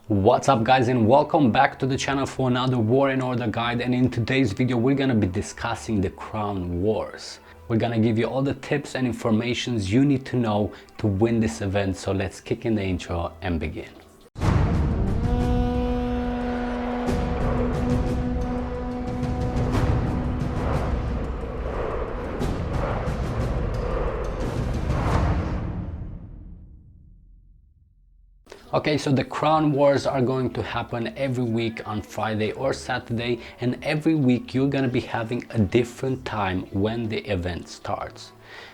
What's up guys, and welcome back to the channel for another War and Order guide. And in today's video we're gonna be discussing the Crown Wars. We're gonna give you all the tips and informations you need to know to win this event. So let's kick in the intro and begin. Okay, so the Crown Wars are going to happen every week on Friday or Saturday, and every week you're going to be having a different time when the event starts.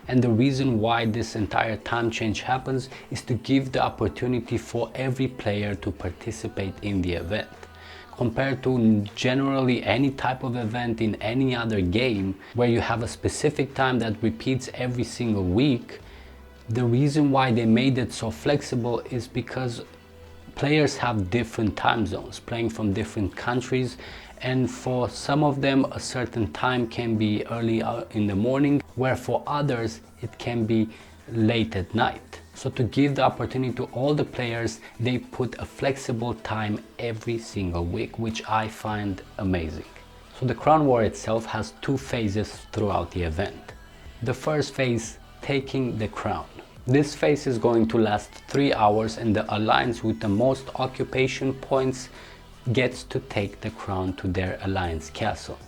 And the reason why this entire time change happens is to give the opportunity for every player to participate in the event. Compared to generally any type of event in any other game where you have a specific time that repeats every single week, the reason why they made it so flexible is because players have different time zones, playing from different countries, and for some of them a certain time can be early in the morning, where for others it can be late at night. So to give the opportunity to all the players, they put a flexible time every single week, which I find amazing. So the Crown War itself has two phases throughout the event. The first phase, taking the crown. This phase is going to last 3 hours, and the alliance with the most occupation points gets to take the crown to their alliance castle.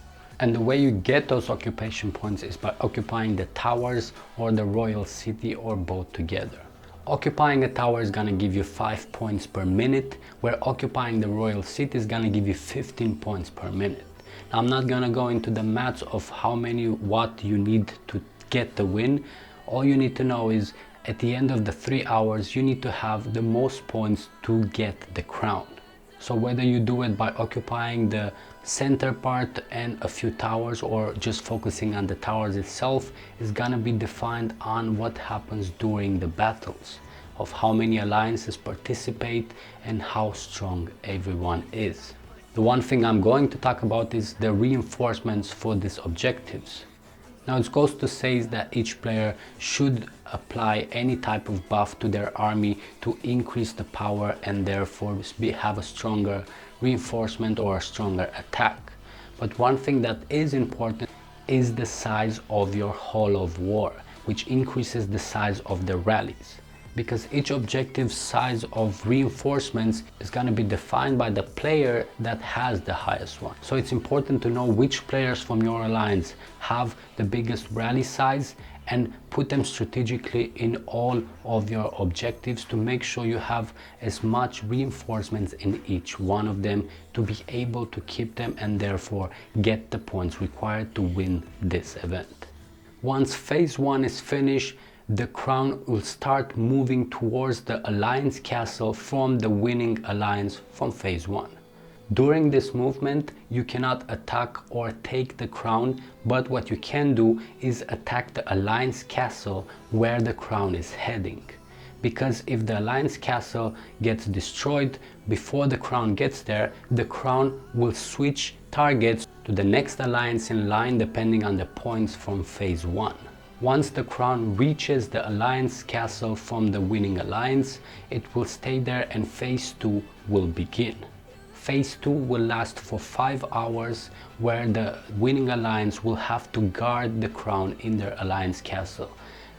And the way you get those occupation points is by occupying the towers or the royal city, or both together. Occupying a tower is gonna give you 5 points per minute, where occupying the royal city is gonna give you 15 points per minute. Now, I'm not gonna go into the maths of how many what you need to get the win. All you need to know is at the end of the 3 hours you need to have the most points to get the crown. So whether you do it by occupying the center part and a few towers, or just focusing on the towers itself, is gonna be defined on what happens during the battles, of how many alliances participate and how strong everyone is. The one thing I'm going to talk about is the reinforcements for these objectives. Now, it goes to say that each player should apply any type of buff to their army to increase the power and therefore have a stronger reinforcement or a stronger attack. But one thing that is important is the size of your Hall of War, which increases the size of the rallies, because each objective size of reinforcements is going to be defined by the player that has the highest one. So it's important to know which players from your alliance have the biggest rally size and put them strategically in all of your objectives to make sure you have as much reinforcements in each one of them to be able to keep them and therefore get the points required to win this event. Once phase 1 is finished, the crown will start moving towards the alliance castle from the winning alliance from phase 1. During this movement you cannot attack or take the crown, but what you can do is attack the alliance castle where the crown is heading. Because if the alliance castle gets destroyed before the crown gets there, the crown will switch targets to the next alliance in line depending on the points from phase 1. Once the crown reaches the alliance castle from the winning alliance, it will stay there and phase 2 will begin. Phase 2 will last for 5 hours, where the winning alliance will have to guard the crown in their alliance castle.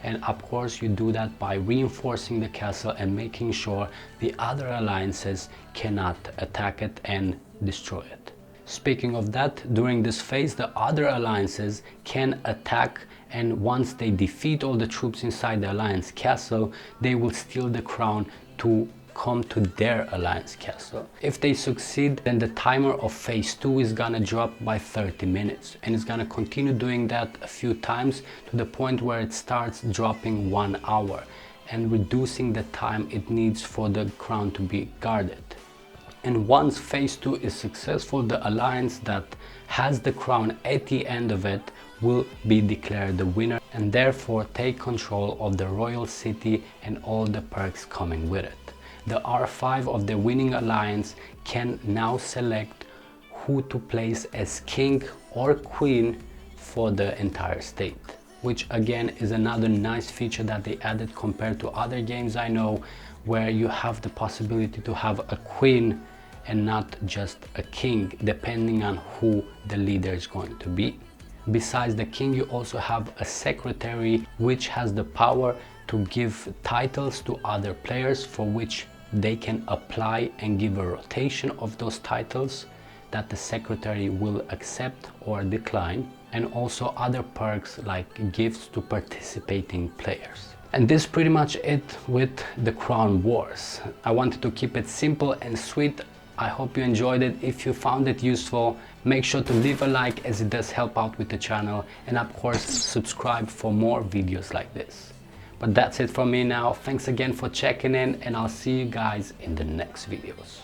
And of course you do that by reinforcing the castle and making sure the other alliances cannot attack it and destroy it. Speaking of that, during this phase the other alliances can attack, and once they defeat all the troops inside the alliance castle, they will steal the crown to come to their alliance castle. If they succeed, then the timer of phase 2 is gonna drop by 30 minutes, and it's gonna continue doing that a few times to the point where it starts dropping 1 hour and reducing the time it needs for the crown to be guarded. And once phase 2 is successful, the alliance that has the crown at the end of it will be declared the winner and therefore take control of the royal city and all the perks coming with it. The R5 of the winning alliance can now select who to place as king or queen for the entire state, which again is another nice feature that they added compared to other games I know where you have the possibility to have a queen and not just a king, depending on who the leader is going to be. Besides the king, you also have a secretary, which has the power to give titles to other players, for which they can apply and give a rotation of those titles that the secretary will accept or decline, and also other perks like gifts to participating players. And this is pretty much it with the Crown Wars. I wanted to keep it simple and sweet. I hope you enjoyed it. If you found it useful, make sure to leave a like, as it does help out with the channel, and of course subscribe for more videos like this. But that's it from me now. Thanks again for checking in, and I'll see you guys in the next videos.